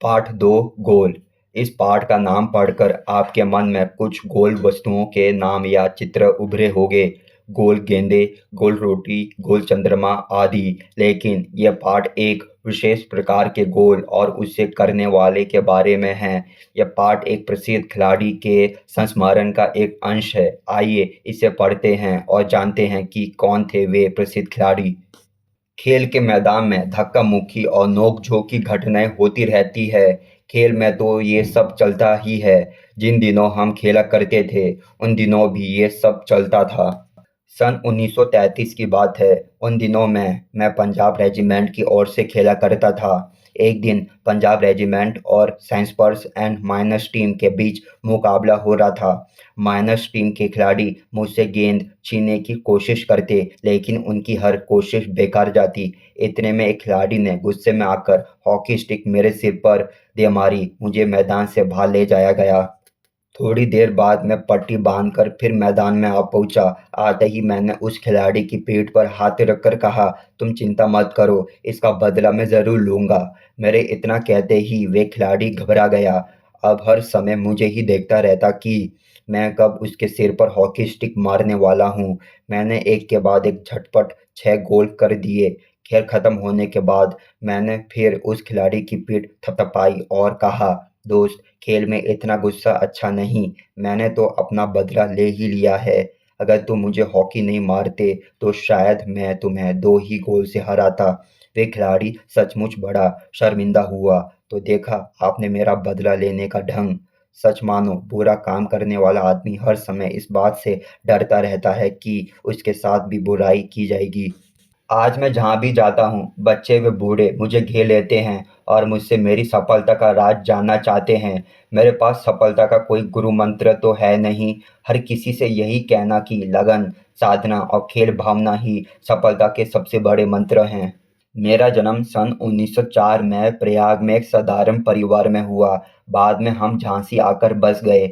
पाठ 2 गोल। इस पाठ का नाम पढ़कर आपके मन में कुछ गोल वस्तुओं के नाम या चित्र उभरे होंगे। गोल गेंदे, गोल रोटी, गोल चंद्रमा आदि। लेकिन यह पाठ एक विशेष प्रकार के गोल और उसे करने वाले के बारे में है। यह पाठ एक प्रसिद्ध खिलाड़ी के संस्मरण का एक अंश है। आइए इसे पढ़ते हैं और जानते हैं कि कौन थे वे प्रसिद्ध खिलाड़ी। खेल के मैदान में धक्का मुक्की और नोक-झोंक की घटनाएं होती रहती है। खेल में तो ये सब चलता ही है। जिन दिनों हम खेला करते थे, उन दिनों भी ये सब चलता था। सन 1933 की बात है। उन दिनों में मैं पंजाब रेजिमेंट की ओर से खेला करता था। एक दिन पंजाब रेजिमेंट और सेंसपर्स एंड माइनस टीम के बीच मुकाबला हो रहा था। माइनस टीम के खिलाड़ी मुझसे गेंद छीनने की कोशिश करते, लेकिन उनकी हर कोशिश बेकार जाती। इतने में एक खिलाड़ी ने गुस्से में आकर हॉकी स्टिक मेरे सिर पर दे मारी। मुझे मैदान से बाहर ले जाया गया। थोड़ी देर बाद मैं पट्टी बांधकर फिर मैदान में आ पहुंचा। आते ही मैंने उस खिलाड़ी की पीठ पर हाथ रखकर कहा, तुम चिंता मत करो, इसका बदला मैं जरूर लूंगा। मेरे इतना कहते ही वे खिलाड़ी घबरा गया। अब हर समय मुझे ही देखता रहता कि मैं कब उसके सिर पर हॉकी स्टिक मारने वाला हूँ। मैंने एक के बाद एक झटपट 6 गोल कर दिए। खेल खत्म होने के बाद मैंने फिर उस खिलाड़ी की पीठ थपथपाई और कहा, दोस्त, खेल में इतना गुस्सा अच्छा नहीं। मैंने तो अपना बदला ले ही लिया है। अगर तुम मुझे हॉकी नहीं मारते तो शायद मैं तुम्हें 2 ही गोल से हराता। वे खिलाड़ी सचमुच बड़ा शर्मिंदा हुआ। तो देखा आपने मेरा बदला लेने का ढंग। सच मानो, बुरा काम करने वाला आदमी हर समय इस बात से डरता रहता है कि उसके साथ भी बुराई की जाएगी। आज मैं जहाँ भी जाता हूँ, बच्चे व बूढ़े मुझे घेर लेते हैं और मुझसे मेरी सफलता का राज जानना चाहते हैं। मेरे पास सफलता का कोई गुरु मंत्र तो है नहीं। हर किसी से यही कहना कि लगन, साधना और खेल भावना ही सफलता के सबसे बड़े मंत्र हैं। मेरा जन्म सन 1904 में प्रयाग में एक साधारण परिवार में हुआ। बाद में हम झांसी आकर बस गए।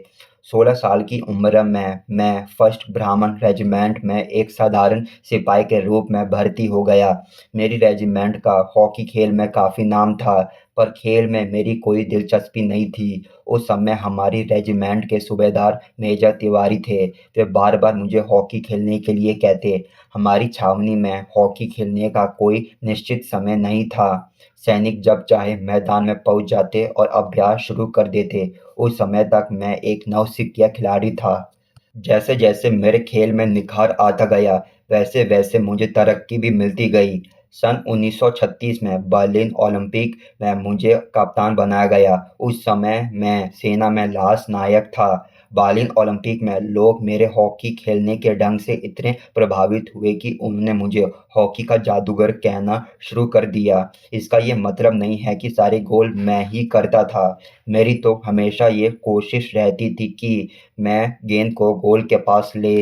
16 साल की उम्र में मैं फर्स्ट ब्राह्मण रेजिमेंट में एक साधारण सिपाही के रूप में भर्ती हो गया। मेरी रेजिमेंट का हॉकी खेल में काफ़ी नाम था, पर खेल में मेरी कोई दिलचस्पी नहीं थी। उस समय हमारी रेजिमेंट के सूबेदार मेजर तिवारी थे। वे बार बार मुझे हॉकी खेलने के लिए कहते। हमारी छावनी में हॉकी खेलने का कोई निश्चित समय नहीं था। सैनिक जब चाहे मैदान में पहुंच जाते और अभ्यास शुरू कर देते। उस समय तक मैं एक नौसिखिया खिलाड़ी था। जैसे जैसे मेरे खेल में निखार आता गया, वैसे वैसे मुझे तरक्की भी मिलती गई। सन 1936 में बर्लिन ओलंपिक में मुझे कप्तान बनाया गया। उस समय मैं सेना में लांस नायक था। बर्लिन ओलंपिक में लोग मेरे हॉकी खेलने के ढंग से इतने प्रभावित हुए कि उन्होंने मुझे हॉकी का जादूगर कहना शुरू कर दिया। इसका ये मतलब नहीं है कि सारे गोल मैं ही करता था। मेरी तो हमेशा ये कोशिश रहती थी कि मैं गेंद को गोल के पास ले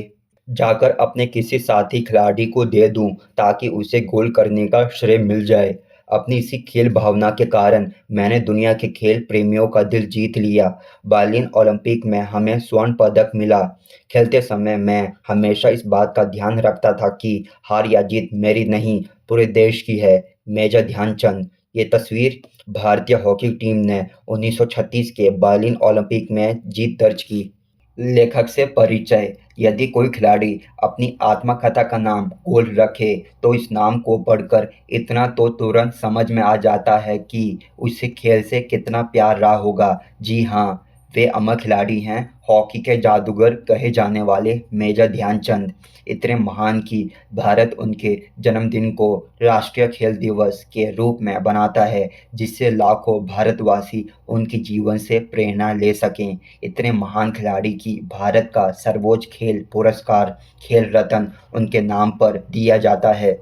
जाकर अपने किसी साथी खिलाड़ी को दे दूं, ताकि उसे गोल करने का श्रेय मिल जाए। अपनी इसी खेल भावना के कारण मैंने दुनिया के खेल प्रेमियों का दिल जीत लिया। बर्लिन ओलंपिक में हमें स्वर्ण पदक मिला। खेलते समय मैं हमेशा इस बात का ध्यान रखता था कि हार या जीत मेरी नहीं, पूरे देश की है। मेजर ध्यानचंद। ये तस्वीर भारतीय हॉकी टीम ने 1936 के बर्लिन ओलंपिक में जीत दर्ज की। लेखक से परिचय। यदि कोई खिलाड़ी अपनी आत्मकथा का नाम गोल रखे, तो इस नाम को पढ़कर इतना तो तुरंत समझ में आ जाता है कि उसे खेल से कितना प्यार रहा होगा। जी हाँ, वे अमर खिलाड़ी हैं, हॉकी के जादूगर कहे जाने वाले मेजर ध्यानचंद। इतने महान कि भारत उनके जन्मदिन को राष्ट्रीय खेल दिवस के रूप में बनाता है, जिससे लाखों भारतवासी उनके जीवन से प्रेरणा ले सकें। इतने महान खिलाड़ी की भारत का सर्वोच्च खेल पुरस्कार खेल रत्न उनके नाम पर दिया जाता है।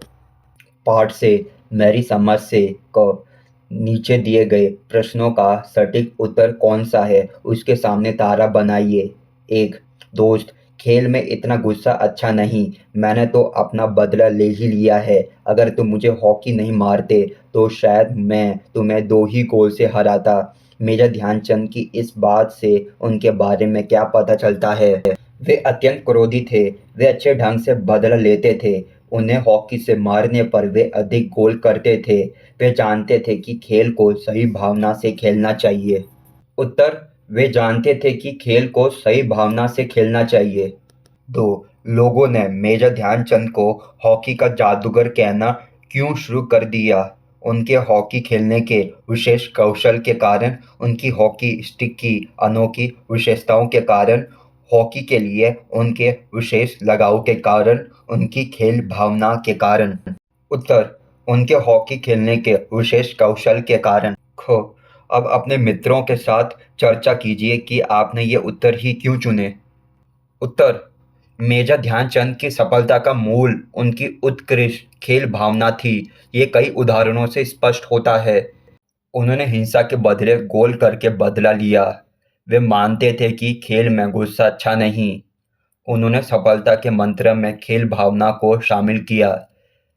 पाठ से मेरी समझ से को नीचे दिए गए प्रश्नों का सटीक उत्तर कौन सा है, उसके सामने तारा बनाइए। एक, दोस्त, खेल में इतना गुस्सा अच्छा नहीं। मैंने तो अपना बदला ले ही लिया है। अगर तुम मुझे हॉकी नहीं मारते तो शायद मैं तुम्हें 2 ही गोल से हराता। मेजर ध्यानचंद की इस बात से उनके बारे में क्या पता चलता है। वे अत्यंत क्रोधी थे। वे अच्छे ढंग से बदला लेते थे, उन्हें हॉकी से मारने पर वे अधिक गोल करते थे। वे जानते थे कि खेल को सही भावना से खेलना चाहिए। उत्तर, वे जानते थे कि खेल को सही भावना से खेलना चाहिए। 2. लोगों ने मेजर ध्यानचंद को हॉकी का जादूगर कहना क्यों शुरू कर दिया? उनके हॉकी खेलने के विशेष कौशल के कारण, उनकी हॉकी स्टिक की अनोखी विशेषताओं के कारण, हॉकी के लिए उनके विशेष लगाव के कारण, उनकी खेल भावना के कारण। उत्तर, उनके हॉकी खेलने के विशेष कौशल के कारण। खो, अब अपने मित्रों के साथ चर्चा कीजिए कि आपने ये उत्तर ही क्यों चुने। उत्तर, मेजर ध्यानचंद की सफलता का मूल उनकी उत्कृष्ट खेल भावना थी। ये कई उदाहरणों से स्पष्ट होता है। उन्होंने हिंसा के बदले गोल करके बदला लिया। वे मानते थे कि खेल में गुस्सा अच्छा नहीं। उन्होंने सफलता के मंत्र में खेल भावना को शामिल किया।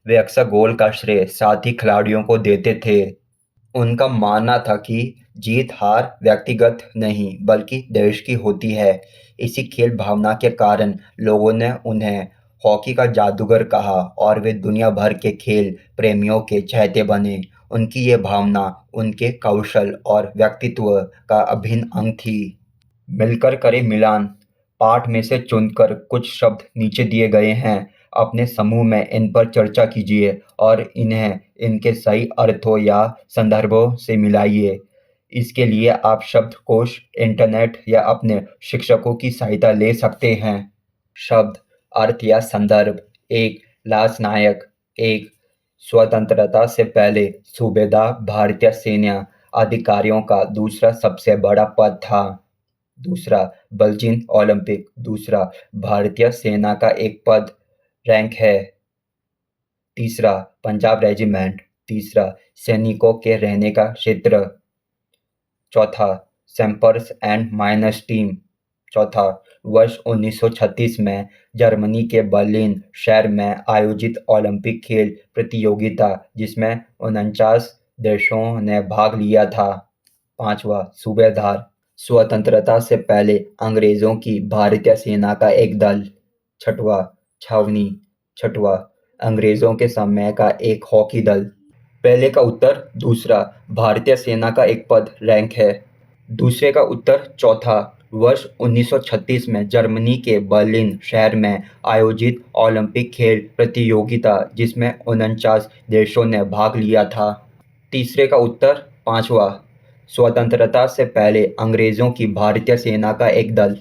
वे अक्सर गोल का श्रेय साथी खिलाड़ियों को देते थे। उनका मानना था कि जीत हार व्यक्तिगत नहीं बल्कि देश की होती है। इसी खेल भावना के कारण लोगों ने उन्हें हॉकी का जादूगर कहा और वे दुनिया भर के खेल प्रेमियों के चहेते बने। उनकी ये भावना उनके कौशल और व्यक्तित्व का अभिन्न अंग थी। मिलकर करें मिलान। पाठ में से चुनकर कुछ शब्द नीचे दिए गए हैं। अपने समूह में इन पर चर्चा कीजिए और इन्हें इनके सही अर्थों या संदर्भों से मिलाइए। इसके लिए आप शब्दकोश, इंटरनेट या अपने शिक्षकों की सहायता ले सकते हैं। शब्द, अर्थ या संदर्भ। 1. लांस नायक। 1. स्वतंत्रता से पहले सूबेदार भारतीय सेना अधिकारियों का दूसरा सबसे बड़ा पद था। दूसरा, बलजीन ओलंपिक। दूसरा, भारतीय सेना का एक पद, रैंक है। तीसरा, पंजाब रेजिमेंट। तीसरा, सैनिकों के रहने का क्षेत्र। चौथा, सैंपर्स एंड माइनस टीम। चौथा, वर्ष 1936 में जर्मनी के बर्लिन शहर में आयोजित ओलंपिक खेल प्रतियोगिता जिसमें 49 देशों ने भाग लिया था। पांचवा, सूबेदार। स्वतंत्रता से पहले अंग्रेजों की भारतीय सेना का एक दल। छठवा, छावनी। छठवा, अंग्रेजों के समय का एक हॉकी दल। पहले का उत्तर दूसरा, भारतीय सेना का एक पद, रैंक है। दूसरे का उत्तर चौथा, वर्ष 1936 में जर्मनी के बर्लिन शहर में आयोजित ओलंपिक खेल प्रतियोगिता जिसमें 49 देशों ने भाग लिया था। तीसरे का उत्तर पांचवा, स्वतंत्रता से पहले अंग्रेजों की भारतीय सेना का एक दल।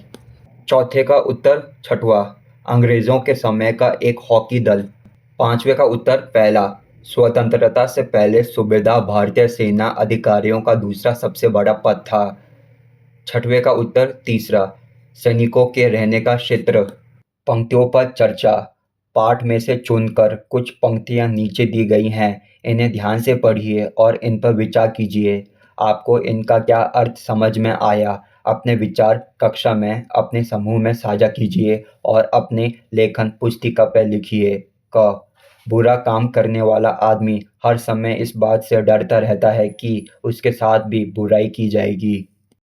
चौथे का उत्तर छठवा, अंग्रेजों के समय का एक हॉकी दल। पांचवे का उत्तर पहला, स्वतंत्रता से पहले सूबेदार भारतीय सेना अधिकारियों का दूसरा सबसे बड़ा पद था। छठवें का उत्तर तीसरा, सैनिकों के रहने का क्षेत्र। पंक्तियों पर चर्चा। पाठ में से चुनकर कुछ पंक्तियां नीचे दी गई हैं। इन्हें ध्यान से पढ़िए और इन पर विचार कीजिए। आपको इनका क्या अर्थ समझ में आया? अपने विचार कक्षा में अपने समूह में साझा कीजिए और अपने लेखन पुस्तिका पर लिखिए। क, बुरा काम करने वाला आदमी हर समय इस बात से डरता रहता है कि उसके साथ भी बुराई की जाएगी।